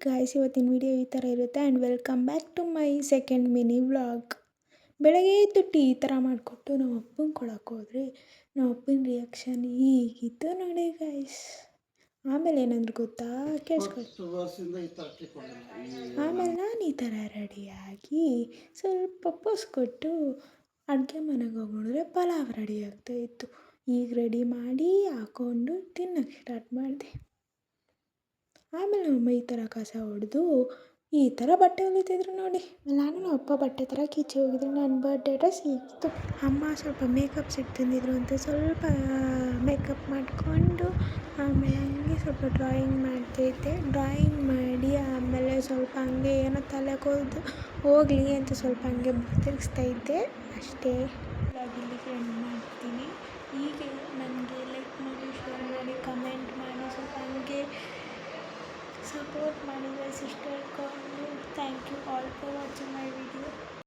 Guys, ಇವತ್ತಿನ video ಈ ಥರ ಇರುತ್ತೆ and welcome back to my second mini vlog. ಬೆಳಗ್ಗೆ ಎದ್ದು ಟೀ ಈ ಥರ ಮಾಡಿಕೊಟ್ಟು ನಮ್ಮ ಅಪ್ಪಂಗೆ ಕೊಡೋಕೆ ಹೋದ್ರಿ. ನಮ್ಮ ಅಪ್ಪನ ರಿಯಾಕ್ಷನ್ ಹೀಗಿತ್ತು ನೋಡಿ ಗಾಯ್ಸ್. ಆಮೇಲೆ ಏನಂದ್ರೆ ಗೊತ್ತಾ, ಕೇಳಿಸ್ಕೊಳ್ಳಿ. ಆಮೇಲೆ ನಾನು ಈ ಥರ ರೆಡಿಯಾಗಿ ಸ್ವಲ್ಪ ಪೋಸ್ ಕೊಟ್ಟು ಅಡುಗೆ ಮನೆಗೆ ಹೋಗಿ ನೋಡಿದ್ರೆ ಪಲಾವ್ ರೆಡಿ ಆಗ್ತಾಯಿತ್ತು. ಈಗ ರೆಡಿ ಮಾಡಿ ಹಾಕ್ಕೊಂಡು ತಿನ್ನೋಕ್ಕೆ ಸ್ಟಾರ್ಟ್ ಮಾಡಿದೆ. ಆಮೇಲೆ ನಮ್ಮಮ್ಮ ಈ ಥರ ಕಸ ಹೊಡೆದು ಈ ಥರ ಬಟ್ಟೆ ಹೊಲಿತಿದ್ರು ನೋಡಿ. ನಾನು ನಮ್ಮ ಅಪ್ಪ ಬಟ್ಟೆ ತರಕ್ಕೆ ಈಚೆ ಹೋಗಿದ್ರು. ನನ್ನ ಬರ್ಡೇ ಡ್ರೆಸ್ ಇತ್ತು. ಅಮ್ಮ ಸ್ವಲ್ಪ ಮೇಕಪ್ ಸೆಟ್ ತಂದಿದ್ರು ಅಂತ ಸ್ವಲ್ಪ ಮೇಕಪ್ ಮಾಡಿಕೊಂಡು ಆಮೇಲೆ ಹಂಗೆ ಸ್ವಲ್ಪ ಡ್ರಾಯಿಂಗ್ ಮಾಡ್ತಾಯಿದ್ದೆ. ಡ್ರಾಯಿಂಗ್ ಮಾಡಿ ಆಮೇಲೆ ಸ್ವಲ್ಪ ಹಂಗೆ ಏನೋ ತಲೆ ಕೊಯ್ದು ಹೋಗಲಿ ಅಂತ ಸ್ವಲ್ಪ ಹಂಗೆ ತಿರುಗಿಸ್ತಾ ಇದ್ದೆ ಅಷ್ಟೇ. ಇಲ್ಲಿಗೆ ಎಂಡ್ ಮಾಡ್ತೀನಿ. ಹೀಗೆ ನನಗೆ ಲೈಕ್ ಮಾಡಿ, ಶೇರ್ ಮಾಡಿ, ಕಮೆಂಟ್ ಮಾಡಿ, ಸ್ವಲ್ಪ ಹಂಗೆ ಸಪೋರ್ಟ್ ಮಾಡಿದರೆ ಸಿಸ್ಟರ್ಕೊಂಡು ಥ್ಯಾಂಕ್ ಯು ಆಲ್ ಫಾರ್